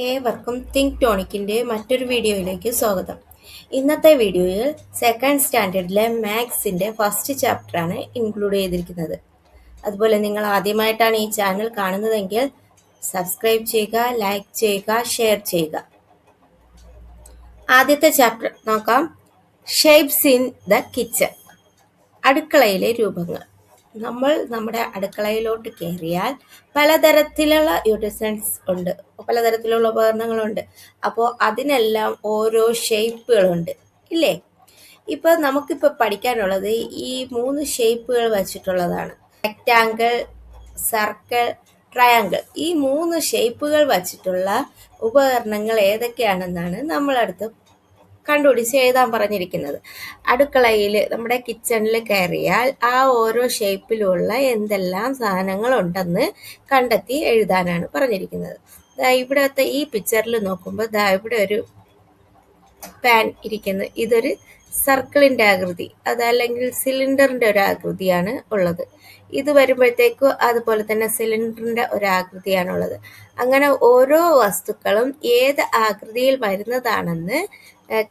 ഏവർക്കും തിങ്ക് ടോണിക്കിൻ്റെ മറ്റൊരു വീഡിയോയിലേക്ക് സ്വാഗതം. ഇന്നത്തെ വീഡിയോയിൽ സെക്കൻഡ് സ്റ്റാൻഡേർഡിലെ മാത്സിൻ്റെ ഫസ്റ്റ് ചാപ്റ്ററാണ് ഇൻക്ലൂഡ് ചെയ്തിരിക്കുന്നത്. അതുപോലെ നിങ്ങൾ ആദ്യമായിട്ടാണ് ഈ ചാനൽ കാണുന്നതെങ്കിൽ സബ്സ്ക്രൈബ് ചെയ്യുക, ലൈക്ക് ചെയ്യുക, ഷെയർ ചെയ്യുക. ആദ്യത്തെ ചാപ്റ്റർ നോക്കാം. ഷേപ്സ് ഇൻ ദ കിച്ചൺ, അടുക്കളയിലെ രൂപങ്ങൾ. നമ്മൾ നമ്മുടെ അടുക്കളയിലോട്ട് കയറിയാൽ പലതരത്തിലുള്ള യൂട്ടൻസിൽസ് ഉണ്ട്, പലതരത്തിലുള്ള ഉപകരണങ്ങളുണ്ട്. അപ്പോൾ അതിനെല്ലാം ഓരോ ഷേപ്പുകളുണ്ട് ഇല്ലേ? ഇപ്പോൾ നമുക്കിപ്പോൾ പഠിക്കാനുള്ളത് ഈ 3 ഷേപ്പുകൾ വച്ചിട്ടുള്ളതാണ്. Rectangle, circle, triangle. ഈ 3 ഷേപ്പുകൾ വച്ചിട്ടുള്ള ഉപകരണങ്ങൾ ഏതൊക്കെയാണെന്നാണ് നമ്മളടുത്ത് കണ്ടുപിടിച്ച് എഴുതാൻ പറഞ്ഞിരിക്കുന്നത്. അടുക്കളയിൽ നമ്മുടെ കിച്ചണിൽ കയറിയാൽ ആ ഓരോ ഷേപ്പിലുള്ള എന്തെല്ലാം സാധനങ്ങളുണ്ടെന്ന് കണ്ടെത്തി എഴുതാനാണ് പറഞ്ഞിരിക്കുന്നത്. ഇവിടത്തെ ഈ പിക്ചറിൽ നോക്കുമ്പോൾ ഇവിടെ ഒരു പാൻ ഇരിക്കുന്നു. ഇതൊരു സർക്കിളിൻ്റെ ആകൃതി, അതല്ലെങ്കിൽ സിലിണ്ടറിൻ്റെ ഒരു ആകൃതിയാണ് ഉള്ളത്. ഇത് വരുമ്പോഴത്തേക്കും അതുപോലെ തന്നെ സിലിണ്ടറിൻ്റെ ഒരു ആകൃതിയാണുള്ളത്. അങ്ങനെ ഓരോ വസ്തുക്കളും ഏത് ആകൃതിയിൽ വരുന്നതാണെന്ന്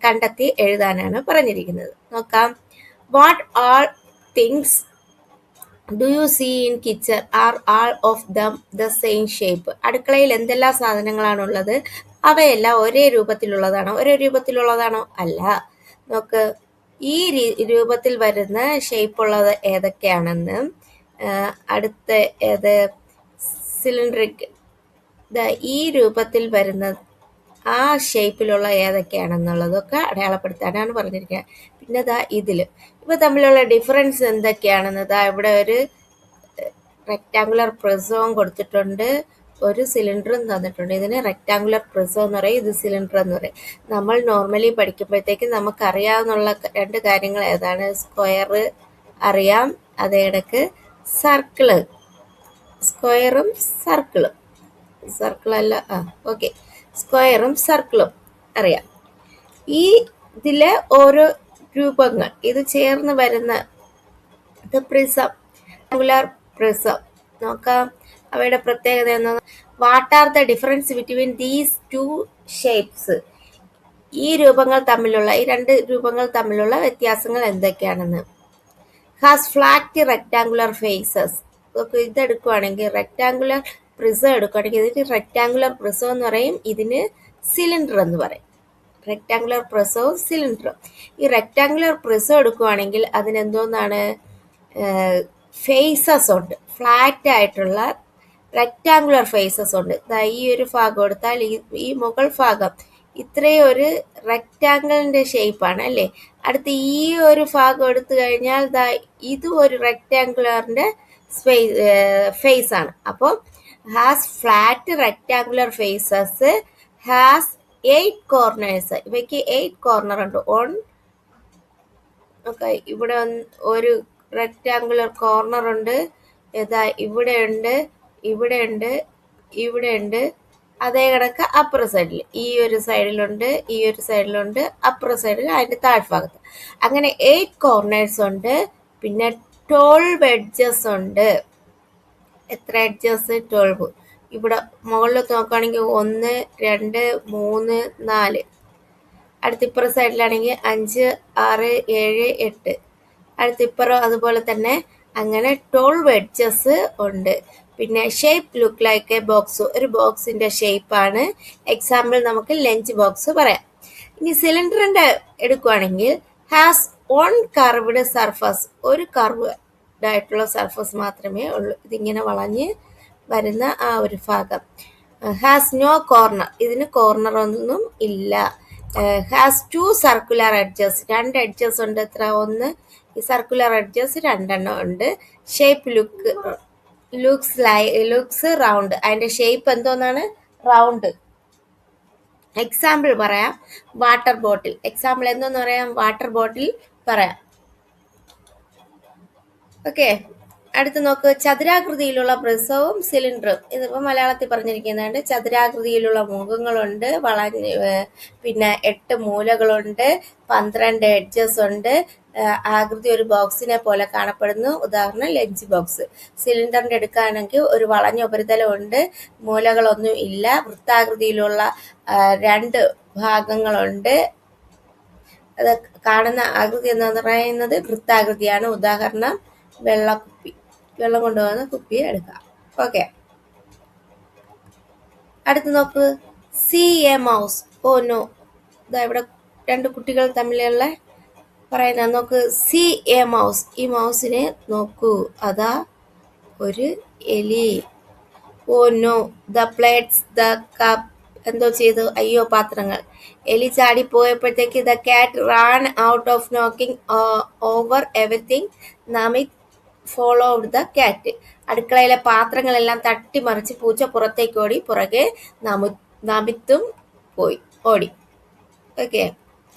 കണ്ടെത്തി എഴുതാനാണ് പറഞ്ഞിരിക്കുന്നത്. നോക്കാം. What all things do you see in kitchen are all of them the same shape. അടുക്കളയിൽ എന്തെല്ലാം സാധനങ്ങളാണുള്ളത്? അവയെല്ലാം ഒരേ രൂപത്തിലുള്ളതാണോ? ഒരേ രൂപത്തിലുള്ളതാണോ? അല്ല. നോക്ക്, ഈ രൂപത്തിൽ വരുന്ന ഷേപ്പുള്ളത് ഏതൊക്കെയാണെന്ന്, അടുത്ത ഏത് സിലിണ്ടറിക്, ഈ രൂപത്തിൽ വരുന്ന ആ ഷേപ്പിലുള്ള ഏതൊക്കെയാണെന്നുള്ളതൊക്കെ അടയാളപ്പെടുത്താനാണ് പറഞ്ഞിരിക്കുന്നത്. പിന്നെ ഇതിൽ ഇവ തമ്മിലുള്ള ഡിഫറൻസ് എന്തൊക്കെയാണെന്ന് ഇവിടെ ഒരു റെക്റ്റാങ്കുലർ പ്രിസവും കൊടുത്തിട്ടുണ്ട്, ഒരു സിലിണ്ടറും തന്നിട്ടുണ്ട്. ഇതിന് റെക്റ്റാങ്കുലർ പ്രിസം എന്ന് പറയും, ഇത് സിലിണ്ടർ എന്ന് പറയും. നമ്മൾ നോർമലി പഠിക്കുമ്പോഴത്തേക്കും നമുക്കറിയാവുന്ന 2 കാര്യങ്ങൾ ഏതാണ്? സ്ക്വയർ അറിയാം, അതേ ഇടയ്ക്ക് സർക്കിള്, സ്ക്വയറും സർക്കിളും, സർക്കിളല്ല, ഓക്കെ, സ്ക്വയറും സർക്കിളും അറിയാം. ഈ ഇതിലെ ഓരോ രൂപങ്ങൾ ഇത് ചേർന്ന് വരുന്ന പ്രിസം, റെക്ടാങ്കുലർ പ്രിസം. നോക്കാം അവയുടെ പ്രത്യേകത എന്താണ്? What are the difference between these 2 shapes. ഈ രൂപങ്ങൾ തമ്മിലുള്ള, ഈ 2 രൂപങ്ങൾ തമ്മിലുള്ള വ്യത്യാസങ്ങൾ എന്തൊക്കെയാണെന്ന്. Has flat rectangular faces. ഇതെടുക്കുവാണെങ്കിൽ റെക്ടാങ്കുലർ പ്രിസം എടുക്കുകയാണെങ്കിൽ ഇതിന് റെക്ടാങ്കുലർ പ്രിസം എന്ന് പറയും, ഇതിന് സിലിണ്ടർ എന്ന് പറയും. റെക്ടാങ്കുലർ പ്രിസവും സിലിണ്ടറും. ഈ റെക്ടാങ്കുലർ പ്രിസം എടുക്കുകയാണെങ്കിൽ അതിനെന്തോന്നാണ്? ഫേസസ് ഉണ്ട്, ഫ്ലാറ്റ് ആയിട്ടുള്ള റെക്ടാങ്കുലർ ഫേസസ് ഉണ്ട്. ഈ ഒരു ഭാഗം എടുത്താൽ ഈ മുകൾ ഭാഗം ഇത്രയും ഒരു റെക്ടാങ്കിളിൻ്റെ ഷേപ്പാണ് അല്ലേ. അടുത്ത് ഈ ഒരു ഭാഗം എടുത്തു കഴിഞ്ഞാൽ ഇതും ഒരു റെക്ടാങ്കുലറിൻ്റെ ഫേസ് ആണ്. അപ്പോൾ has flat rectangular faces, has 8 corners. ഇവയ്ക്ക് 8 കോർണർ ഉണ്ട്. ഇവിടെ ഒരു റെക്ടാങ്കുലർ കോർണർ ഉണ്ട്, ഇവിടെ ഉണ്ട്, ഇവിടെ ഉണ്ട്, ഇവിടെ ഉണ്ട്. അതേ കണക്ക് അപ്പർ സൈഡിൽ, ഈ ഒരു സൈഡിലുണ്ട്, ഈ ഒരു സൈഡിലുണ്ട്, അപ്പർ സൈഡിൽ അതിൻ്റെ താഴ്ഭാഗത്ത്. അങ്ങനെ 8 കോർണേഴ്സ് ഉണ്ട്. പിന്നെ 12 എഡ്ജസ് ഉണ്ട്. എത്ര എഡ്ജസ്? 12. ഇവിടെ മുകളിൽ നോക്കുകയാണെങ്കിൽ 1, 2, 3, 4. അടുത്തിപ്പുറ സൈഡിലാണെങ്കിൽ 5, 6, 7, 8. അടുത്തിപ്പുറം അതുപോലെ തന്നെ. അങ്ങനെ 12 എഡ്ജസ് ഉണ്ട്. പിന്നെ shape look like A box, ഒരു ബോക്സിൻ്റെ ഷേപ്പാണ്. എക്സാമ്പിൾ നമുക്ക് ലഞ്ച് ബോക്സ് പറയാം. ഇനി സിലിണ്ടറിൻ്റെ എടുക്കുകയാണെങ്കിൽ ഹാസ് 1 കർവ്ഡ് സർഫസ്, ഒരു കർവ് ആയിട്ടുള്ള സർഫസ് മാത്രമേ ഉള്ളൂ. ഇതിങ്ങനെ വളഞ്ഞ് വരുന്ന ആ ഒരു ഭാഗം. ഹാസ് നോ കോർണർ, ഇതിന് കോർണർ ഒന്നും ഇല്ല. ഹാസ് 2 സർക്കുലർ എഡ്ജസ്, 2 എഡ്ജസ് ഉണ്ട്. എത്ര? 1. ഈ സർക്കുലർ എഡ്ജസ് 2 ഉണ്ട്. ഷേപ്പ് ലുക്സ് റൗണ്ട്, അതിൻ്റെ ഷേപ്പ് എന്തോന്നാണ്? റൗണ്ട്. എക്സാമ്പിൾ പറയാം, വാട്ടർ ബോട്ടിൽ. എക്സാമ്പിൾ എന്തോന്ന് പറയാം? വാട്ടർ ബോട്ടിൽ പറയാം. ഓക്കെ, അടുത്ത് നോക്ക്, ചതുരാകൃതിയിലുള്ള പ്രിസവും സിലിണ്ടറും. ഇതിപ്പോൾ മലയാളത്തിൽ പറഞ്ഞിരിക്കുന്നുണ്ട്. ചതുരാകൃതിയിലുള്ള മുഖങ്ങളുണ്ട്, പിന്നെ 8 മൂലകളുണ്ട്, 12 എഡ്ജസ് ഉണ്ട്. ആകൃതി ഒരു ബോക്സിനെ പോലെ കാണപ്പെടുന്നു, ഉദാഹരണം ലഞ്ച് ബോക്സ്. സിലിണ്ടറിന്റെ എടുക്കുകയാണെങ്കിൽ ഒരു വളഞ്ഞ ഉപരിതലം ഉണ്ട്, മൂലകളൊന്നും ഇല്ല. വൃത്താകൃതിയിലുള്ള 2 ഭാഗങ്ങളുണ്ട്. അത് കാണുന്ന ആകൃതി എന്ന് പറയുന്നത് വൃത്താകൃതിയാണ്, ഉദാഹരണം വെള്ളക്കുപ്പി. വെള്ളം കൊണ്ടുപോകുന്ന കുപ്പി എടുക്കാം. ഓക്കെ, അടുത്ത് നോക്ക്, see a mouse. Oh no, ഇതാ ഇവിടെ 2 കുട്ടികൾ തമ്മിലുള്ള പറയുന്ന നോക്ക്, സി എ മൗസ്. ഈ മൗസിനെ നോക്കൂ, അതാ ഒരു എലി. Oh no, the plates, the cup. എന്തോ ചെയ്തു? അയ്യോ, പാത്രങ്ങൾ. എലി ചാടി പോയപ്പോഴത്തേക്ക് the cat ran out of knocking over everything. Namit followed the cat. അടുക്കളയിലെ പാത്രങ്ങളെല്ലാം തട്ടിമറിച്ച് പൂച്ച പുറത്തേക്ക് ഓടി. പുറകെ നമിത്തും ഓടി. ഓക്കെ,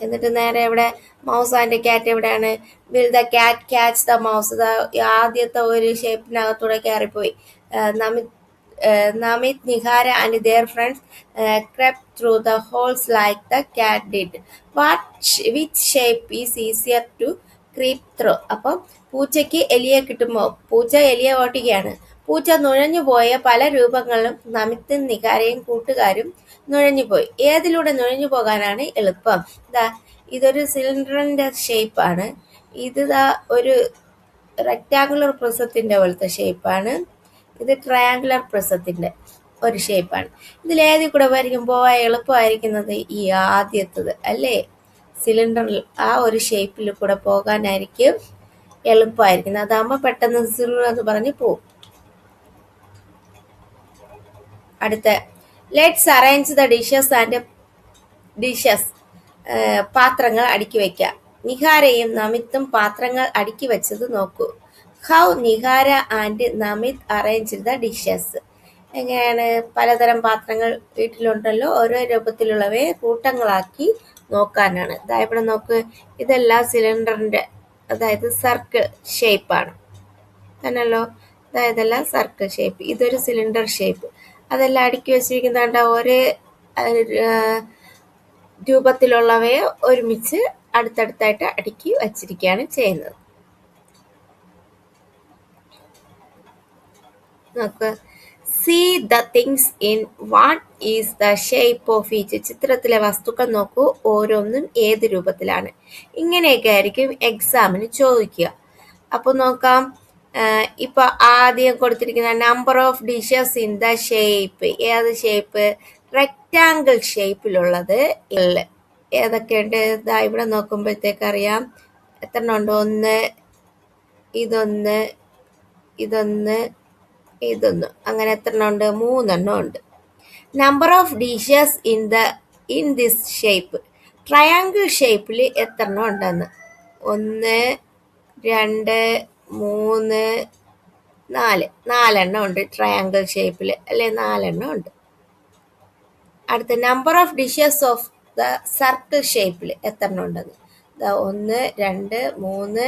എന്നിട്ട് നേരെ എവിടെ? മൗസ് ആൻഡ് കാറ്റ് എവിടെയാണ്? Will the cat catch the mouse? ആദ്യത്തെ ഒരു ഷേപ്പിനകത്തൂടെ കയറിപ്പോയി. Namit, Nihara and their friends crept through the holes like the cat did. Which shape is easier to creep through? അപ്പം പൂച്ചയ്ക്ക് എലിയെ കിട്ടുമ്പോൾ പൂച്ച എലിയെ ഓട്ടിക്കുകയാണ്. പൂച്ച നുഴഞ്ഞുപോയ പല രൂപങ്ങളും നമിത്തും നിഹാരയും കൂട്ടുകാരും നുഴഞ്ഞുപോയി. ഏതിലൂടെ നുഴഞ്ഞു പോകാനാണ് എളുപ്പം? ഇതൊരു സിലിണ്ടറിന്റെ ഷേപ്പാണ്. ഇത് ഒരു റെക്ടാങ്കുലർ പ്രിസത്തിന്റെ പോലത്തെ ഷേപ്പാണ്. ഇത് ട്രയാങ്കുലർ പ്രിസത്തിന്റെ ഒരു ഷേപ്പാണ്. ഇതിലേതിൽ കൂടെ ആയിരിക്കും പോവാൻ എളുപ്പമായിരിക്കുന്നത്? ഈ ആദ്യത്തത് അല്ലേ? സിലിണ്ടറിൽ ആ ഒരു ഷേപ്പിൽ കൂടെ പോകാനായിരിക്കും എളുപ്പമായിരിക്കുന്നത്. അതാകുമ്പോൾ പെട്ടെന്ന് സിലിണ്ടർ എന്ന് പറഞ്ഞ് പോവും. അടുത്ത, ലെറ്റ്സ് അറേഞ്ച് ദ ഡിഷസ്. പാത്രങ്ങൾ അടുക്കി വയ്ക്കാം. നിഹാരയും നമിത്തും പാത്രങ്ങൾ അടുക്കി വെച്ചത് നോക്കൂ. How Nihara and Namit arrange the dishes. എങ്ങനെയാണ്? പലതരം പാത്രങ്ങൾ വീട്ടിലുണ്ടല്ലോ, ഓരോ രൂപത്തിലുള്ളവയെ കൂട്ടങ്ങളാക്കി നോക്കാനാണ്. ഇവിടെ നോക്ക്, ഇതെല്ലാം സിലിണ്ടറിന്റെ, അതായത് സർക്കിൾ ഷേപ്പാണ് തന്നെയല്ലോ. ഇതെല്ലാം സർക്കിൾ ഷേപ്പ്. ഇതൊരു സിലിണ്ടർ ഷേപ്പ്. അതെല്ലാം അടുക്കി വെച്ചിരിക്കുന്നുണ്ട്. ഒരേ രൂപത്തിലുള്ളവയെ ഒരുമിച്ച് അടുത്തടുത്തായിട്ട് അടുക്കി വച്ചിരിക്കുകയാണ് ചെയ്യുന്നത്. നോക്ക്, see the things in what is the shape of each. ചിത്രത്തിലെ വസ്തുക്കൾ നോക്കൂ, ഓരോന്നും ഏത് രൂപത്തിലാണ്. ഇങ്ങനെയൊക്കെ ആയിരിക്കും എക്സാമിന് ചോദിക്കുക. അപ്പോൾ നോക്കാം, ഇപ്പൊ ആദ്യം കൊടുത്തിരിക്കുന്ന number of dishes in the shape. ഏത് ഷേപ്പ്? റെക്റ്റാങ്കിൾ ഷേപ്പിലുള്ളത് ഏതൊക്കെയുണ്ട്? ഇവിടെ നോക്കുമ്പോഴത്തേക്ക് അറിയാം എത്ര ഉണ്ട്. 1, ഇതൊന്ന്, ഇതൊന്ന്, ഇതൊന്ന്, അങ്ങനെ എത്ര ഉണ്ട്? 3 ഉണ്ട്. Number of dishes in this shape. Triangle ഷേപ്പിൽ എത്ര ഉണ്ടെന്ന്? 1, 2, 3, 4. 4 ഉണ്ട് ട്രയാങ്കിൾ ഷേപ്പിൽ അല്ലെ? 4 ഉണ്ട്. അടുത്ത, number of dishes of the circle ഷേപ്പിൽ എത്ര ഉണ്ടെന്ന്? 1, 2, 3,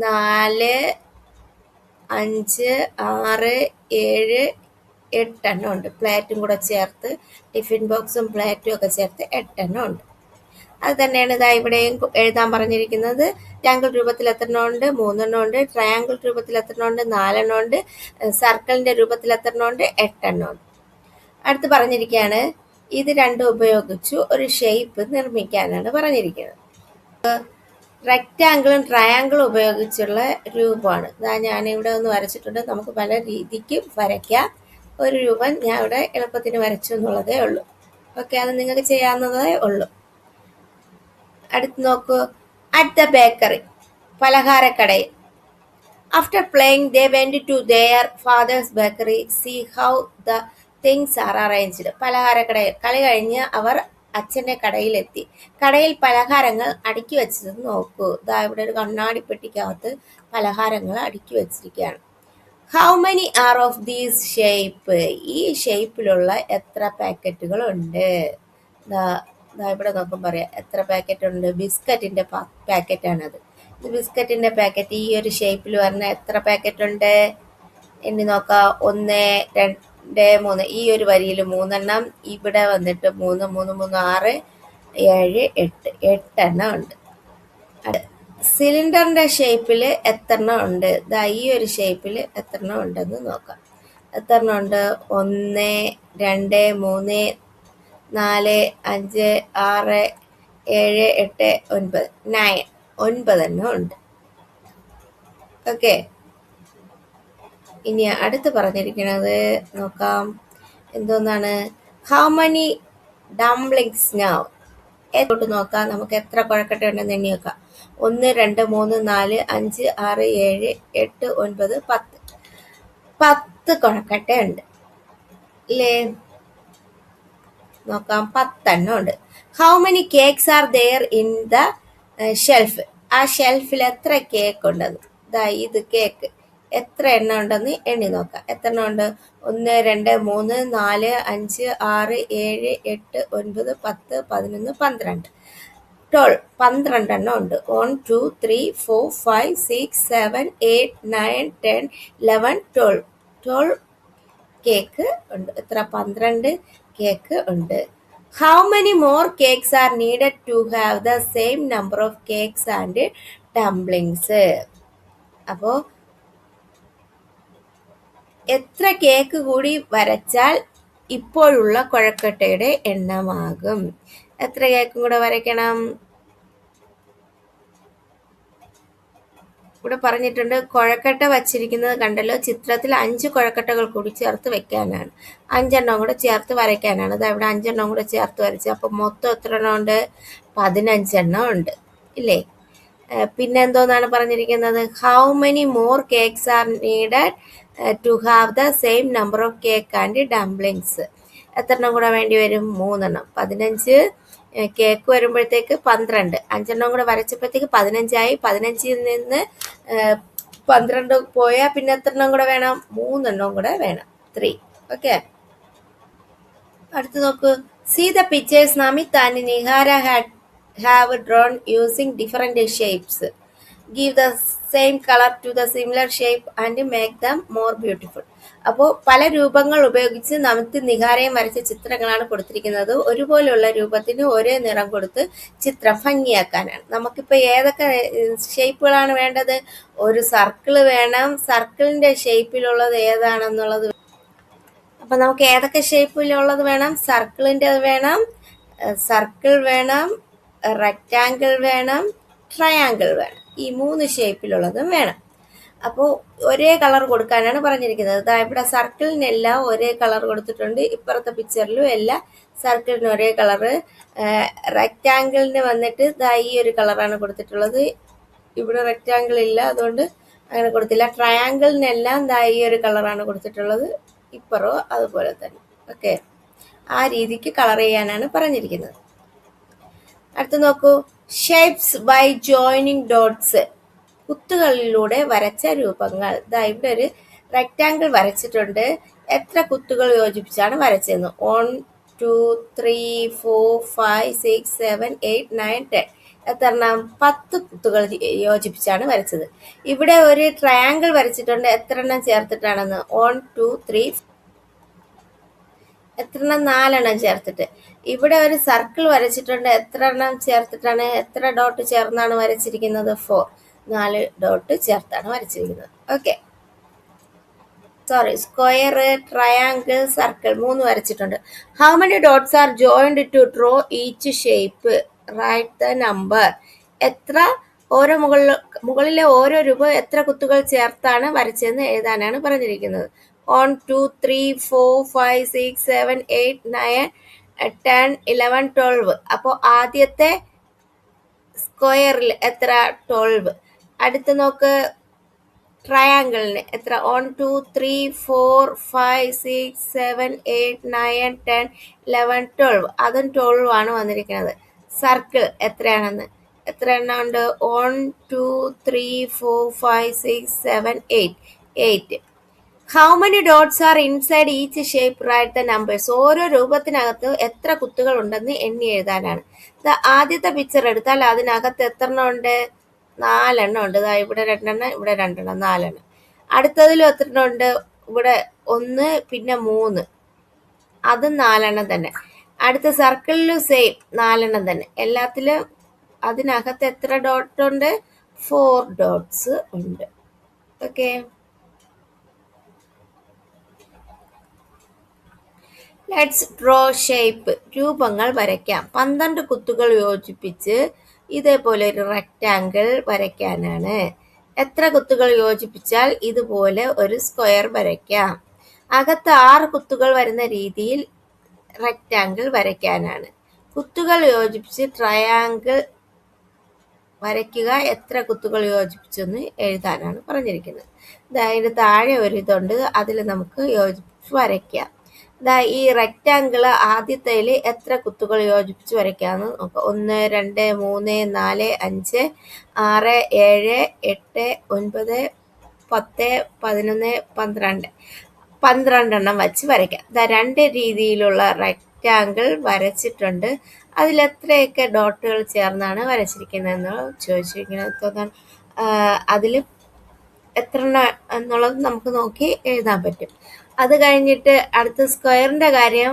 4, 5, 6, 7, 8 ഉണ്ട്. പ്ലേറ്റും കൂടെ ചേർത്ത്, ടിഫിൻ ബോക്സും പ്ലേറ്റും ഒക്കെ ചേർത്ത് 8 ഉണ്ട്. അത് തന്നെയാണ് ഇവിടെയും എഴുതാൻ പറഞ്ഞിരിക്കുന്നത്. റെക്റ്റാങ്കിൾ രൂപത്തിൽ എത്ര ഉണ്ട്? 3 ഉണ്ട്. ട്രയാങ്കിൾ രൂപത്തിൽ എത്ര ഉണ്ട്? 4 ഉണ്ട്. സർക്കിളിന്റെ രൂപത്തിൽ എത്ര ഉണ്ട്? 8 ഉണ്ട്. അടുത്ത് പറഞ്ഞിരിക്കുകയാണ്, ഇത് രണ്ടും ഉപയോഗിച്ചു ഒരു ഷേപ്പ് നിർമ്മിക്കാനാണ് പറഞ്ഞിരിക്കുന്നത്. റെക്റ്റാങ്കിളും ട്രയാങ്കിളും ഉപയോഗിച്ചുള്ള രൂപമാണ്. ഞാനിവിടെ ഒന്ന് വരച്ചിട്ടുണ്ട്. നമുക്ക് പല രീതിക്ക് വരയ്ക്കാം. ഒരു രൂപം ഞാൻ ഇവിടെ എളുപ്പത്തിന് വരച്ചു എന്നുള്ളതേ ഉള്ളൂ. ഓക്കെ, അത് നിങ്ങൾക്ക് ചെയ്യാവുന്നതേ ഉള്ളൂ. അടുത്ത് നോക്കൂ, അറ്റ് ദ ബേക്കറി. പലഹാരക്കടയിൽ. After playing they went to their father's bakery see how the things are arranged. പലഹാരക്കടയിൽ കളി കഴിഞ്ഞ് അവർ അച്ഛൻ്റെ കടയിലെത്തി. കടയിൽ പലഹാരങ്ങൾ അടുക്കി വെച്ചത് നോക്കൂ. ഇവിടെ ഒരു കണ്ണാടിപ്പെട്ടിക്കകത്ത് പലഹാരങ്ങൾ അടുക്കി വെച്ചിരിക്കുകയാണ്. How many R of these shape. ഈ ഷേപ്പിലുള്ള എത്ര പാക്കറ്റുകൾ ഉണ്ട്? ഇവിടെ നോക്കുമ്പോൾ പറയാം എത്ര പാക്കറ്റ് ഉണ്ട്. ബിസ്ക്കറ്റിന്റെ പാക്കറ്റാണത്. ഇത് ബിസ്ക്കറ്റിന്റെ പാക്കറ്റ്. ഈ ഒരു ഷേപ്പിൽ വരുന്ന എത്ര പാക്കറ്റ് ഉണ്ട് എണ്ണി നോക്കാം. 1 2 3. ഈ ഒരു വരിയിൽ 3 ഇവിടെ വന്നിട്ട് 3 3 3 6 7 8 8 ഉണ്ട്. സിലിണ്ടറിന്റെ ഷേപ്പിൽ എത്ര ഉണ്ട്? ഈ ഒരു ഷേപ്പിൽ എത്ര ഉണ്ടെന്ന് നോക്കാം. എത്ര ഉണ്ട്? 1 2 3 4 5 6 7 8 9 9 ഉണ്ട്. ഓക്കെ. ഇനി അടുത്ത് പറഞ്ഞിരിക്കുന്നത് നോക്കാം. എന്തോന്നാണ്? How many dumplings now? ോട്ട് നോക്കാം. നമുക്ക് എത്ര കുഴക്കട്ട ഉണ്ടെന്ന് എണ്ണി നോക്കാം. 1 2 3 4 5 6 7 8 9 10. 10 കുഴക്കട്ട ഉണ്ട് അല്ലേ? നോക്കാം. 10 ഉണ്ട്. How many cakes are there in the shelf? ആ ഷെൽഫിൽ എത്ര കേക്ക് ഉണ്ടെന്ന്. ഇത് കേക്ക് എത്ര എണ്ണം ഉണ്ടെന്ന് എണ്ണി നോക്കാം. എത്ര എണ്ണം ഉണ്ട്? 1 2 3 4 5 6 7 8 9 10 11 12 12 എണ്ണം ഉണ്ട്. 1 2 3 4 5 6 7 8 9 10 11 12 കേക്ക് ഉണ്ട്. എത്ര? 12 കേക്ക് ഉണ്ട്. How many more cakes are needed to have the same number of cakes and dumplings? അപ്പോൾ എത്ര കേക്ക് കൂടി വരച്ചാൽ ഇപ്പോഴുള്ള കുഴക്കട്ടയുടെ എണ്ണമാകും? എത്ര കേക്കും കൂടെ വരയ്ക്കണം? ഇവിടെ പറഞ്ഞിട്ടുണ്ട്. കുഴക്കട്ട വച്ചിരിക്കുന്നത് കണ്ടല്ലോ. ചിത്രത്തിൽ 5 കുഴക്കട്ടകൾ കൂടി ചേർത്ത് വെക്കാനാണ്. 5 എണ്ണം കൂടെ ചേർത്ത് വരയ്ക്കാനാണ്. അത് ഇവിടെ 5 എണ്ണം കൂടെ ചേർത്ത് വരച്ച്. അപ്പൊ മൊത്തം എത്ര എണ്ണം ഉണ്ട്? 15 എണ്ണം ഉണ്ട് ഇല്ലേ? പിന്നെ എന്തോന്നാണ് പറഞ്ഞിരിക്കുന്നത്? How many more cakes are needed to have the same number of cake and dumplings? എത്ര എണ്ണം കൂടെ വേണ്ടി വരും? 3 15 കേക്ക് വരുമ്പോഴത്തേക്ക് 12. 5 എണ്ണം കൂടെ വരച്ചപ്പോഴത്തേക്ക് 15 15 നിന്ന് 12 പോയാൽ പിന്നെ എത്ര എണ്ണം കൂടെ വേണം? 3 കൂടെ വേണം. 3. ഓക്കെ. അടുത്ത് നോക്കൂ. See the pictures Namit and Nihara have drawn using different shapes. Give the same color to the similar shape and make them more beautiful. അപ്പോൾ പല രൂപങ്ങൾ ഉപയോഗിച്ച് നമിത് നിഹാരയും വരച്ച ചിത്രങ്ങളാണ് കൊടുത്തിരിക്കുന്നത്. ഒരുപോലെയുള്ള രൂപത്തിന് ഒരേ നിറം കൊടുത്ത് ചിത്രം ഭംഗിയാക്കാനാണ്. നമുക്കിപ്പോൾ ഏതൊക്കെ ഷേപ്പുകളാണ് വേണ്ടത്? ഒരു സർക്കിൾ വേണം. സർക്കിളിന്റെ ഷേപ്പിലുള്ളത് ഏതാണെന്നുള്ളത്. അപ്പം നമുക്ക് ഏതൊക്കെ ഷേപ്പിലുള്ളത് വേണം? സർക്കിളിൻ്റെ വേണം, സർക്കിൾ വേണം, റെക്റ്റാങ്കിൾ വേണം, ട്രയാങ്കിൾ വേണം. ഈ 3 ഷേപ്പിലുള്ളതും വേണം. അപ്പോൾ ഒരേ കളർ കൊടുക്കാനാണ് പറഞ്ഞിരിക്കുന്നത്. ഇവിടെ സർക്കിളിനെല്ലാം ഒരേ കളർ കൊടുത്തിട്ടുണ്ട്. ഇപ്പുറത്തെ പിക്ചറിലും എല്ലാം സർക്കിളിന് ഒരേ കളറ്. റെക്റ്റാങ്കിളിന് വന്നിട്ട് ഈ ഒരു കളറാണ് കൊടുത്തിട്ടുള്ളത്. ഇവിടെ റെക്റ്റാങ്കിൾ ഇല്ല, അതുകൊണ്ട് അങ്ങനെ കൊടുത്തില്ല. ട്രയാങ്കിളിനെല്ലാം ഈ ഒരു കളറാണ് കൊടുത്തിട്ടുള്ളത്. ഇപ്പുറവും അതുപോലെ തന്നെ. ഓക്കെ. ആ രീതിക്ക് കളർ ചെയ്യാനാണ് പറഞ്ഞിരിക്കുന്നത്. അടുത്ത് നോക്കൂ. Shapes by joining dots. കുത്തുകളിലൂടെ വരച്ച രൂപങ്ങൾ. ഇവിടെ ഒരു റെക്റ്റാങ്കിൾ വരച്ചിട്ടുണ്ട്. എത്ര കുത്തുകൾ യോജിപ്പിച്ചാണ് വരച്ചതെന്ന്? 1 2 3 4 5 6 7 8 9 10. എത്ര എണ്ണം? 10 കുത്തുകൾ യോജിപ്പിച്ചാണ് വരച്ചത്. ഇവിടെ ഒരു ട്രയാങ്കിൾ വരച്ചിട്ടുണ്ട്. എത്ര എണ്ണം ചേർത്തിട്ടാണെന്ന്? 1 2 3 എത്ര എണ്ണം? 4 എണ്ണം ചേർത്തിട്ട്. ഇവിടെ ഒരു സർക്കിൾ വരച്ചിട്ടുണ്ട്. എത്ര എണ്ണം ചേർത്തിട്ടാണ്? എത്ര ഡോട്ട് ചേർന്നാണ് വരച്ചിരിക്കുന്നത്? 4. 4 ഡോട്ട് ചേർത്താണ് വരച്ചിരിക്കുന്നത്. ഓക്കെ. സ്ക്വയർ, ട്രയാങ്കിൾ, സർക്കിൾ 3 വരച്ചിട്ടുണ്ട്. How many dots are joined to draw each shape? Write the number. എത്ര ഓരോ മുകളിലെ ഓരോ രൂപ എത്ര കുത്തുകൾ ചേർത്താണ് വരച്ചതെന്ന് എഴുതാനാണ് പറഞ്ഞിരിക്കുന്നത്. 1 2 3 4 5 6 7 8 9 10 11 12. അപ്പോൾ ആദ്യത്തെ സ്ക്വയറിൽ എത്ര? 12. അടുത്ത് നോക്ക്. ട്രയാങ്കിളിന് എത്ര? 1 2 3 4 5 6 7 8 9 10 11 12. അതും 12 ആണ് വന്നിരിക്കുന്നത്. സർക്കിൾ എത്രയാണെന്ന്? എത്ര എണ്ണം ഉണ്ട്? 1 2 3 4 5 6 7 8. 8. How many dots are inside each shape? Write the numbers. ഓരോ രൂപത്തിനകത്ത് എത്ര കുത്തുകൾ ഉണ്ടെന്ന് എണ്ണി എഴുതാനാണ്. ആദ്യത്തെ പിക്ചർ എടുത്താൽ അതിനകത്ത് എത്ര എണ്ണം ഉണ്ട്? 4 ഉണ്ട്. ഇവിടെ 2 ഇവിടെ 2 4. അടുത്തതിലും എത്ര ഉണ്ട്? ഇവിടെ 1 പിന്നെ 3, അതും 4 തന്നെ. അടുത്ത സർക്കിളിലും സെയിം 4 തന്നെ. എല്ലാത്തിലും അതിനകത്ത് എത്ര ഡോട്ട് ഉണ്ട്? 4 ഡോട്ട്സ് ഉണ്ട്. Okay, let's draw shape. രൂപങ്ങൾ വരയ്ക്കാം. 12 കുത്തുകൾ യോജിപ്പിച്ച് ഇതേപോലെ ഒരു റെക്റ്റാങ്കിൾ വരയ്ക്കാനാണ്. എത്ര കുത്തുകൾ യോജിപ്പിച്ചാൽ ഇതുപോലെ ഒരു സ്ക്വയർ വരയ്ക്കാം? അകത്ത് 6 കുത്തുകൾ വരുന്ന രീതിയിൽ റെക്റ്റാങ്കിൾ വരയ്ക്കാനാണ്. കുത്തുകൾ യോജിപ്പിച്ച് ട്രയാങ്കിൾ വരയ്ക്കുക. എത്ര കുത്തുകൾ യോജിപ്പിച്ചെന്ന് എഴുതാനാണ് പറഞ്ഞിരിക്കുന്നത്. അതിന് താഴെ ഒരു ഇതുണ്ട്, അതിൽ നമുക്ക് യോജിപ്പിച്ച് വരയ്ക്കാം. ഈ റെക്റ്റാങ്കിൾ ആദ്യത്തേൽ എത്ര കുത്തുകൾ യോജിപ്പിച്ച് വരയ്ക്കാമെന്ന് നോക്കാം. 1 2 3 4 5 6 7 8 9 10 11 12 12 വെച്ച് വരയ്ക്കാം. 2 രീതിയിലുള്ള റെക്റ്റാങ്കിൾ വരച്ചിട്ടുണ്ട്. അതിലെത്രയൊക്കെ ഡോട്ടുകൾ ചേർന്നാണ് വരച്ചിരിക്കുന്നതെന്ന് ചോദിച്ചിരിക്കുന്നത്. അതിൽ എത്ര എന്നുള്ളത് നമുക്ക് നോക്കി എഴുതാൻ പറ്റും. അത് കഴിഞ്ഞിട്ട് അടുത്ത സ്ക്വയറിന്റെ കാര്യം,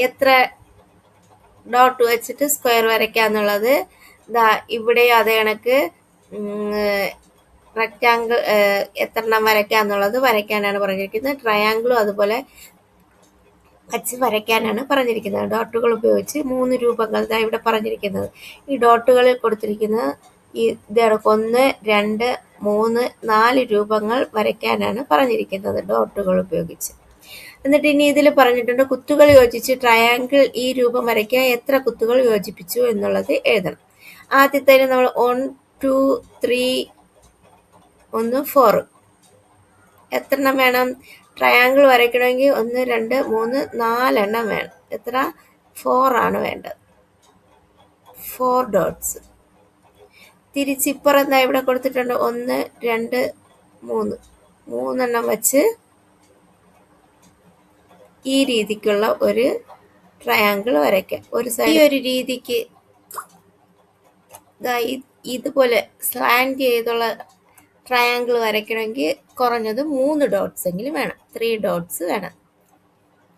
എത്ര ഡോട്ട് വെച്ചിട്ട് സ്ക്വയർ വരയ്ക്കാന്നുള്ളത്. ഇവിടെ അതേ കണക്ക് റെക്റ്റാങ്കിൾ എത്രണ്ണം വരയ്ക്കാന്നുള്ളത് വരയ്ക്കാനാണ് പറഞ്ഞിരിക്കുന്നത്. ട്രയാങ്കിളും അതുപോലെ വച്ച് വരയ്ക്കാനാണ് പറഞ്ഞിരിക്കുന്നത്. ഡോട്ടുകൾ ഉപയോഗിച്ച് 3 രൂപങ്ങൾ ഇവിടെ പറഞ്ഞിരിക്കുന്നത്. ഈ ഡോട്ടുകളിൽ കൊടുത്തിരിക്കുന്നത് ഇതാണ്. 1 2 3 4 രൂപങ്ങൾ വരയ്ക്കാനാണ് പറഞ്ഞിരിക്കുന്നത് ഡോട്ടുകൾ ഉപയോഗിച്ച്. എന്നിട്ട് ഇനി ഇതിൽ പറഞ്ഞിട്ടുണ്ട് കുത്തുകൾ യോജിച്ച് ട്രയാങ്കിൾ ഈ രൂപം വരയ്ക്കാൻ എത്ര കുത്തുകൾ യോജിപ്പിച്ചു എന്നുള്ളത് എഴുതണം. ആദ്യത്തെ നമ്മൾ 1 2 3 4 എത്രണ്ണം വേണം? ട്രയാങ്കിൾ വരയ്ക്കണമെങ്കിൽ 1 2 3 4 വേണം. എത്ര? 4 ആണ് വേണ്ടത്. 4 ഡോട്ട്സ്. തിരിച്ചിപ്പുറം എന്താ ഇവിടെ കൊടുത്തിട്ടുണ്ട്? 1 2 3 3 വെച്ച് ഈ രീതിക്കുള്ള ഒരു ട്രയാങ്കിൾ വരയ്ക്കാം. ഒരു സൈഡ് ഈ ഒരു രീതിക്ക് ഇതുപോലെ സ്ലാൻഡ് ചെയ്തുള്ള ട്രയാങ്കിൾ വരയ്ക്കണമെങ്കിൽ കുറഞ്ഞത് 3 ഡോട്ട്സ് എങ്കിലും വേണം. 3 ഡോട്ട്സ് വേണം.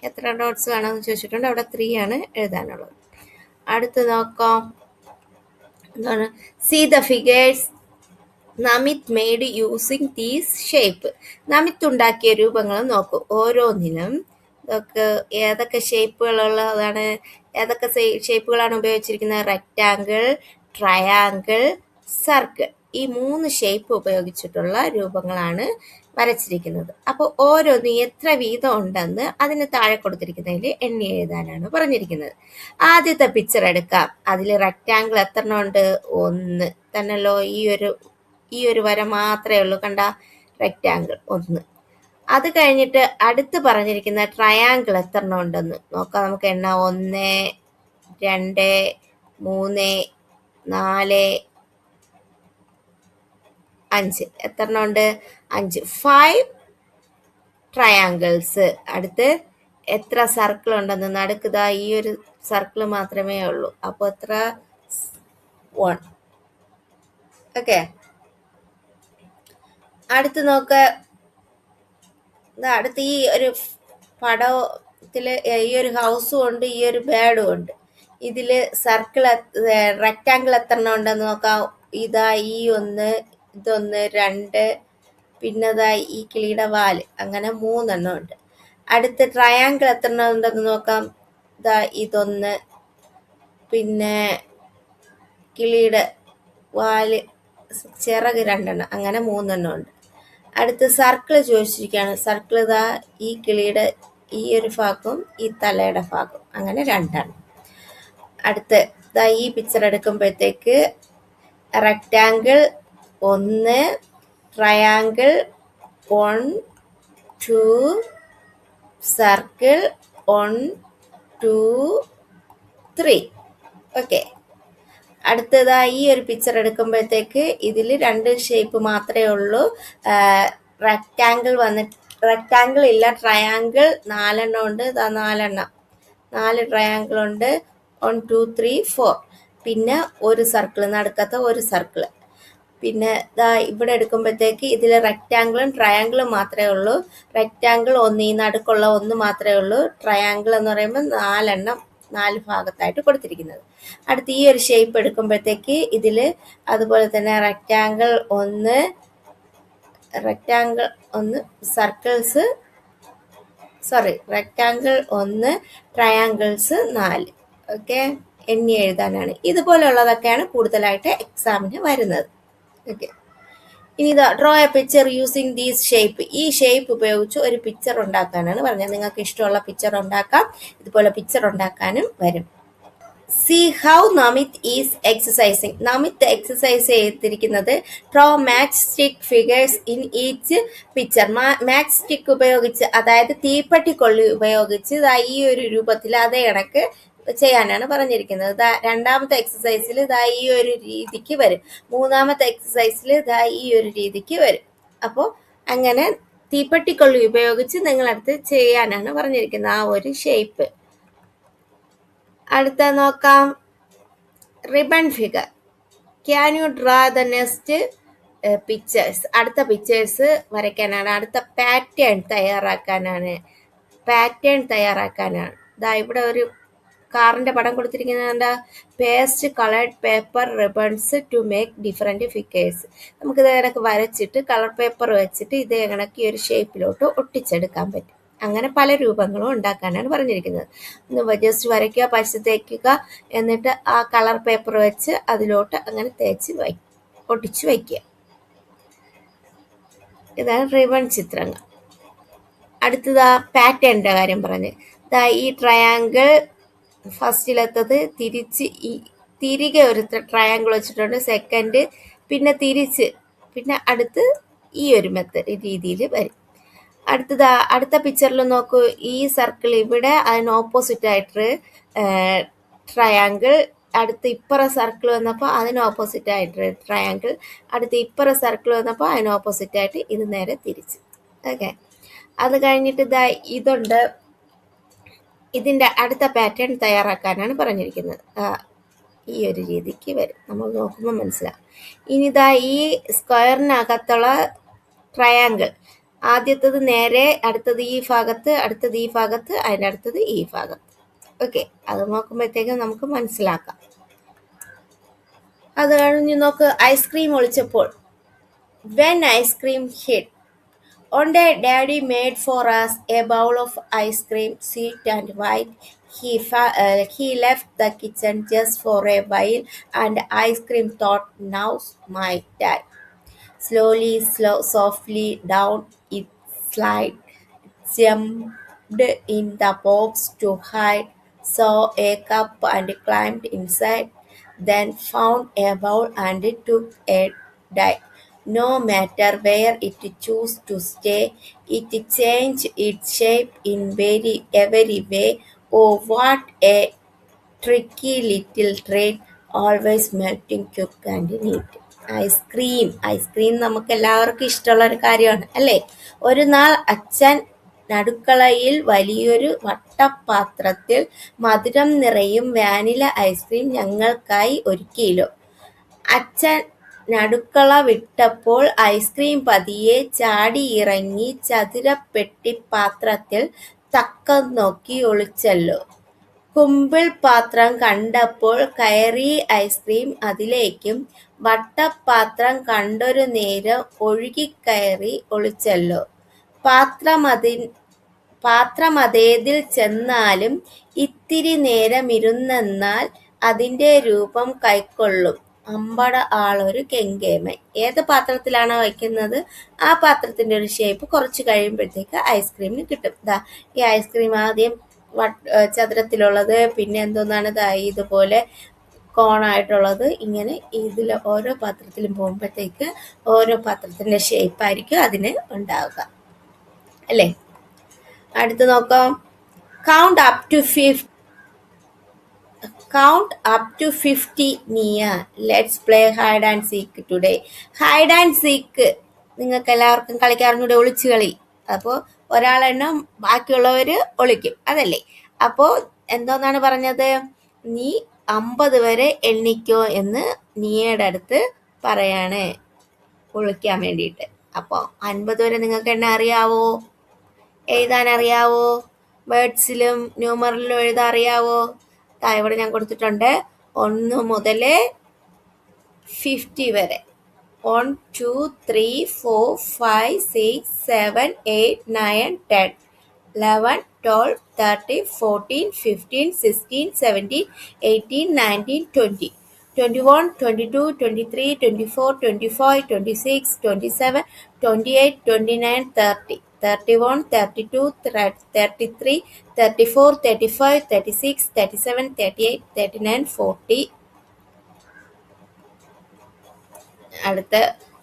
എത്ര ഡോട്ട്സ് വേണമെന്ന് ചോദിച്ചിട്ടുണ്ട്. അവിടെ 3 ആണ് എഴുതാനുള്ളത്. അടുത്ത് നോക്കാം. എന്താണ്? See the figures Namit made using these shape. Namit ഉണ്ടാക്കിയ രൂപങ്ങൾ നോക്കൂ. ഓരോന്നിനും ഏതൊക്കെ ഷേപ്പുകളുള്ളതാണ്? ഏതൊക്കെ ഷേപ്പുകളാണ് ഉപയോഗിച്ചിരിക്കുന്നത്? Rectangle, triangle, circle. ഈ 3 ഷേപ്പ് ഉപയോഗിച്ചിട്ടുള്ള രൂപങ്ങളാണ് വരച്ചിരിക്കുന്നത്. അപ്പോൾ ഓരോന്നും എത്ര വീതം ഉണ്ടെന്ന് അതിന് താഴെ കൊടുത്തിരിക്കുന്നതിൽ എണ്ണി എഴുതാനാണ് പറഞ്ഞിരിക്കുന്നത്. ആദ്യത്തെ പിക്ചർ എടുക്കാം. അതിൽ റെക്റ്റാങ്കിൾ എത്ര ഉണ്ട്? 1 തന്നെയല്ലോ. ഈ ഒരു വര മാത്രമേ ഉള്ളൂ. കണ്ട, റെക്റ്റാങ്കിൾ 1. അത് കഴിഞ്ഞിട്ട് അടുത്ത് പറഞ്ഞിരിക്കുന്ന ട്രയാങ്കിൾ എത്ര ഉണ്ടെന്ന് നോക്കാം. നമുക്ക് എണ്ണ 1 2 3 4 5. എത്ര ഉണ്ട്? 5. 5 ട്രയാങ്കിൾസ്. അടുത്ത് എത്ര സർക്കിൾ ഉണ്ടെന്ന് നടുക്കുക. ഈ ഒരു സർക്കിൾ മാത്രമേ ഉള്ളൂ. അപ്പോൾ എത്ര? 1. ഓക്കെ, അടുത്ത് നോക്ക. അടുത്ത് ഈ ഒരു പടത്തില് ഈ ഒരു ഹൗസും ഉണ്ട്, ഈ ഒരു ബേഡും ഉണ്ട്. ഇതില് സർക്കിൾ റെക്റ്റാങ്കിൾ എത്ര ഉണ്ടെന്ന് നോക്കാം. ഈ 1 ഇതൊന്ന് 2 പിന്നെ ഈ കിളിയുടെ വാല്, അങ്ങനെ 3 ഉണ്ട്. അടുത്ത് ട്രയാങ്കിൾ എത്ര ഉണ്ടെന്ന് നോക്കാം. ഇതൊന്ന് പിന്നെ കിളിയുടെ വാല് ചിറക് 2, അങ്ങനെ 3 ഉണ്ട്. അടുത്ത് സർക്കിൾ ചോദിച്ചിരിക്കുകയാണ്. സർക്കിൾ ഈ കിളിയുടെ ഈ ഒരു ഭാഗവും ഈ തലയുടെ ഭാഗവും, അങ്ങനെ 2. അടുത്ത് ഈ പിക്ചർ എടുക്കുമ്പോഴത്തേക്ക് റെക്റ്റാങ്കിൾ 1, ട്രയാങ്കിൾ 1 2, സർക്കിൾ 1 2 3. ഓക്കെ, അടുത്തതായി ഈ ഒരു പിക്ചർ എടുക്കുമ്പോഴത്തേക്ക് ഇതിൽ 2 ഷേപ്പ് മാത്രമേ ഉള്ളൂ. റെക്റ്റാങ്കിൾ ഇല്ല, ട്രയാങ്കിൾ 4 ഉണ്ട്. 4 ട്രയാങ്കിൾ ഉണ്ട്. 1 2 3 4. പിന്നെ ഒരു സർക്കിൾ, നടുക്കത്തെ ഒരു സർക്കിൾ. പിന്നെ ഇവിടെ എടുക്കുമ്പോഴത്തേക്ക് ഇതിൽ റെക്റ്റാങ്കിളും ട്രയാങ്കിളും മാത്രമേ ഉള്ളൂ. റെക്റ്റാങ്കിൾ ഒന്ന്, ഈ നടുക്കുള്ള ഒന്ന് മാത്രമേ ഉള്ളൂ. ട്രയാങ്കിൾ എന്ന് പറയുമ്പോൾ 4 ഭാഗത്തായിട്ട് കൊടുത്തിരിക്കുന്നത്. അടുത്ത് ഈ ഒരു ഷേപ്പ് എടുക്കുമ്പോഴത്തേക്ക് ഇതിൽ അതുപോലെ തന്നെ റെക്റ്റാങ്കിൾ ഒന്ന്, റെക്റ്റാങ്കിൾ ഒന്ന്, ട്രയാങ്കിൾസ് 4. ഓക്കെ, എണ്ണി എഴുതാനാണ്. ഇതുപോലെയുള്ളതൊക്കെയാണ് കൂടുതലായിട്ട് എക്സാമിന് വരുന്നത്. ഓക്കെ, ഇനി draw A picture using these shape. ഈ ഷേപ്പ് ഉപയോഗിച്ച് ഒരു പിക്ചർ ഉണ്ടാക്കാനാണ് പറഞ്ഞത്. നിങ്ങൾക്ക് ഇഷ്ടമുള്ള പിക്ചർ ഉണ്ടാക്കാം. ഇതുപോലെ പിക്ചർ ഉണ്ടാക്കാനും വരും. See how Namit is exercising. Namit exercise ചെയ്തിരിക്കുന്നത് draw matchstick figures in each picture. Matchstick ഉപയോഗിച്ച്, അതായത് തീപ്പെട്ടിക്കൊള്ളി ഉപയോഗിച്ച് ഈ ഒരു രൂപത്തിൽ അതേ കണക്ക് ചെയ്യാനാണ് പറഞ്ഞിരിക്കുന്നത്. രണ്ടാമത്തെ എക്സസൈസിൽ ഈ ഒരു രീതിക്ക് വരും. മൂന്നാമത്തെ എക്സസൈസിൽ ഈ ഒരു രീതിക്ക് വരും. അപ്പോൾ അങ്ങനെ തീപ്പെട്ടിക്കൊള്ളി ഉപയോഗിച്ച് നിങ്ങളടുത്ത് ചെയ്യാനാണ് പറഞ്ഞിരിക്കുന്നത് ആ ഒരു ഷേപ്പ്. അടുത്ത നോക്കാം, ribbon figure. Can you draw the next pictures. അടുത്ത പിക്ചേഴ്സ് വരയ്ക്കാനാണ്, അടുത്ത പാറ്റേൺ തയ്യാറാക്കാനാണ്. ഇവിടെ ഒരു കാറിന്റെ പടം കൊടുത്തിരിക്കുന്നുണ്ട്. Paste coloured paper ribbons to make different figures. നമുക്ക് ഇതേ കണക്ക് വരച്ചിട്ട് കളർ പേപ്പർ വെച്ചിട്ട് ഇതേ കണക്ക് ഈ ഒരു ഷേപ്പിലോട്ട് ഒട്ടിച്ചെടുക്കാൻ പറ്റും. അങ്ങനെ പല രൂപങ്ങളും ഉണ്ടാക്കാനാണ് പറഞ്ഞിരിക്കുന്നത്. ഒന്ന് ജസ്റ്റ് വരയ്ക്കുക, പശ തേക്കുക, എന്നിട്ട് ആ കളർ പേപ്പർ വെച്ച് അതിലോട്ട് അങ്ങനെ തേച്ച് ഒട്ടിച്ച് വയ്ക്കുക. ഇതാണ് റിബൺ ചിത്രങ്ങൾ. അടുത്തത് പാറ്റേണിന്റെ കാര്യം പറഞ്ഞ്, ഈ ട്രയാങ്കിൾ ഫസ്റ്റിലെത്തത് തിരികെ ഒരു ട്രയാങ്കിൾ വെച്ചിട്ടുണ്ട്. സെക്കൻഡ്, പിന്നെ തിരിച്ച്, പിന്നെ അടുത്ത് ഈ ഒരു മെത്തേഡ് രീതിയിൽ വരും. അടുത്ത പിക്ചറിൽ നോക്കൂ, ഈ സർക്കിൾ ഇവിടെ, അതിന് ഓപ്പോസിറ്റ് ആയിട്ട് ട്രയാങ്കിൾ. അടുത്ത് ഇപ്പുറ സർക്കിൾ വന്നപ്പോൾ അതിന് ഓപ്പോസിറ്റ് ആയിട്ട് ട്രയാങ്കിൾ. അടുത്ത് ഇപ്പുറ സർക്കിൾ വന്നപ്പോൾ അതിന് ഓപ്പോസിറ്റ് ആയിട്ട് ഇത് നേരെ തിരിച്ച്. ഓക്കെ, അത് കഴിഞ്ഞിട്ട് ഇതുണ്ട്. ഇതിൻ്റെ അടുത്ത പാറ്റേൺ തയ്യാറാക്കാനാണ് പറഞ്ഞിരിക്കുന്നത്. ഈ ഒരു രീതിക്ക് വരും. നമ്മൾ നോക്കുമ്പോൾ മനസ്സിലാവും. ഇനി ഈ സ്ക്വയറിനകത്തുള്ള ട്രയാങ്കിൾ, ആദ്യത്തത് നേരെ, അടുത്തത് ഈ ഭാഗത്ത്, അടുത്തത് ഈ ഭാഗത്ത്, അതിൻ്റെ അടുത്തത് ഈ ഭാഗത്ത്. ഓക്കെ, അത് നോക്കുമ്പോഴത്തേക്കും നമുക്ക് മനസ്സിലാക്കാം. അത് കഴിഞ്ഞ് നോക്ക്, ഐസ്ക്രീം ഒളിച്ചപ്പോൾ. When ice cream hit. One day, Daddy made for us a bowl of ice cream, sweet and white. He left the kitchen just for a while, and ice cream thought, "Now's my time." Softly down it slid, jumped in the box to hide, saw a cup and climbed inside, then found a bowl and took a dive. No matter where it chose to stay, it changed its shape in every way. Oh, what a tricky little treat, always melting quick and neat. Ice cream നമുക്ക് എല്ലാവർക്കും ഇഷ്ടമുള്ള ഒരു കാര്യമാണ് അല്ലേ? ഒരു നാൾ അച്ഛൻ നടുക്കളയിൽ വലിയൊരു വട്ടപാത്രത്തിൽ മധുരം നിറയും വാനില ഐസ്ക്രീം ഞങ്ങൾക്കായി ഒരുക്കിയല്ലോ. അച്ഛൻ നടുക്കള വിട്ടപ്പോൾ ഐസ്ക്രീം പതിയെ ചാടിയിറങ്ങി ചതുരപ്പെട്ടി പാത്രത്തിൽ തക്കം നോക്കി ഒളിച്ചല്ലോ. കുമ്പിൾ പാത്രം കണ്ടപ്പോൾ കയറി ഐസ്ക്രീം അതിലേക്കും. വട്ടപാത്രം കണ്ടൊരു നേരം ഒഴുകിക്കയറി ഒളിച്ചല്ലോ. പാത്രമതേതിൽ ചെന്നാലും ഇത്തിരി നേരമിരുന്നെന്നാൽ അതിൻ്റെ രൂപം കൈക്കൊള്ളും. അമ്പട ആളൊരു കെങ്കേമൻ. ഏത് പാത്രത്തിലാണോ വയ്ക്കുന്നത് ആ പാത്രത്തിന്റെ ഒരു ഷേപ്പ് കുറച്ച് കഴിയുമ്പോഴത്തേക്ക് ഐസ്ക്രീമിന് കിട്ടും. ഈ ഐസ്ക്രീം ആദ്യം ചതുരത്തിലുള്ളത്, പിന്നെ എന്തോന്നാണ് ഇതുപോലെ കോണായിട്ടുള്ളത്. ഇങ്ങനെ ഇതിൽ ഓരോ പാത്രത്തിലും പോകുമ്പോഴത്തേക്ക് ഓരോ പാത്രത്തിന്റെ ഷേപ്പായിരിക്കും അതിന് ഉണ്ടാവുക അല്ലേ? അടുത്ത് നോക്കാം, count up to 50 Nia. Let's play hide and seek today. Hide and seek നിങ്ങൾക്ക് എല്ലാവർക്കും കളിക്കാറുണ്ട്, ഒളിച്ചു കളി. അപ്പോൾ ഒരാളെണ്ണം ബാക്കിയുള്ളവർ ഒളിക്കും, അതല്ലേ? അപ്പോൾ എന്തോന്നാണ് പറഞ്ഞത്? നീ 50 വരെ എണ്ണിക്കോ എന്ന് നിയയുടെ അടുത്ത് പറയാണ്. പൊളിക്കാൻ വേണ്ടിയിട്ട്. അപ്പോൾ 50 വരെ നിങ്ങൾക്ക് എണ്ണ അറിയാവോ? എഴുതാൻ അറിയാവോ? വേർഡ്സിലും ന്യൂമറിലും എഴുതാൻ അറിയാവോ? ഇവിടെ ഞാൻ കൊടുത്തിട്ടുണ്ട് 1 മുതൽ 50 വരെ. 1 2 3 4 5 6 7 8 9 10 11 12 13 14 15 16 17 18 19 20 21 22 23 24 25 26 27 28 29 30 31 32 33 34 35 36 37 38 39 40. അടുത്ത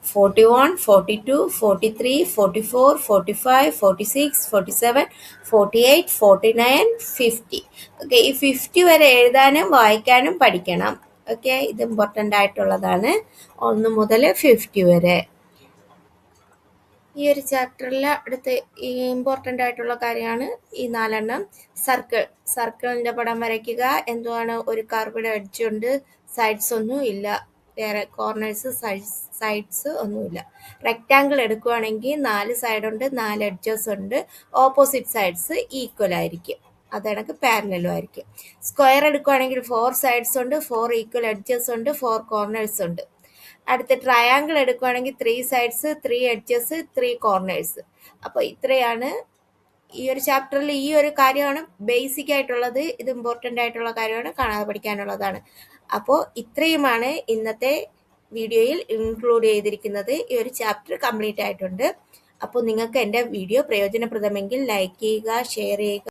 41 42 43 44 45 46 47 48 49 50. ഓക്കെ, ഈ 50 വരെ എഴുതാനും വായിക്കാനും പഠിക്കണം. ഓക്കെ, ഇത് ഇമ്പോർട്ടൻ്റ് ആയിട്ടുള്ളതാണ്. 1 മുതൽ 50 വരെ. ഈ ഒരു ചാപ്റ്ററിൽ അടുത്ത് ഈ ഇമ്പോർട്ടൻ്റ് ആയിട്ടുള്ള കാര്യമാണ് ഈ 4 എണ്ണം. സർക്കിളിൻ്റെ പടം വരയ്ക്കുക. എന്തുവാണ്? ഒരു കർവ്ഡ് എഡ്ജ് ഉണ്ട്, സൈഡ്സ് ഒന്നും ഇല്ല, വേറെ കോർണേഴ്സ് സൈഡ്സ് ഒന്നുമില്ല. റെക്റ്റാങ്കിൾ എടുക്കുകയാണെങ്കിൽ 4 സൈഡുണ്ട്, 4 എഡ്ജസ് ഉണ്ട്, ഓപ്പോസിറ്റ് സൈഡ്സ് ഈക്വൽ ആയിരിക്കും, അതണക്ക് പാരലലും ആയിരിക്കും. സ്ക്വയർ എടുക്കുകയാണെങ്കിൽ 4 സൈഡ്സ് ഉണ്ട്, 4 ഈക്വൽ എഡ്ജസ് ഉണ്ട്, 4 കോർണേഴ്സ് ഉണ്ട്. അടുത്ത ട്രയാങ്കിൾ എടുക്കുകയാണെങ്കിൽ 3 സൈഡ്സ്, 3 എഡ്ജസ്, 3 കോർണേഴ്സ്. അപ്പോൾ ഇത്രയാണ് ഈ ഒരു ചാപ്റ്ററിൽ. ഈ ഒരു കാര്യമാണ് ബേസിക് ആയിട്ടുള്ളത്. ഇത് ഇമ്പോർട്ടൻ്റ് ആയിട്ടുള്ള കാര്യമാണ്, കാണാതെ പഠിക്കാനുള്ളതാണ്. അപ്പോൾ ഇത്രയുമാണ് ഇന്നത്തെ വീഡിയോയിൽ ഇൻക്ലൂഡ് ചെയ്തിരിക്കുന്നത്. ഈ ഒരു ചാപ്റ്റർ കംപ്ലീറ്റ് ആയിട്ടുണ്ട്. അപ്പോൾ നിങ്ങൾക്ക് എൻ്റെ വീഡിയോ പ്രയോജനപ്രദമെങ്കിൽ ലൈക്ക് ചെയ്യുക, ഷെയർ ചെയ്യുക.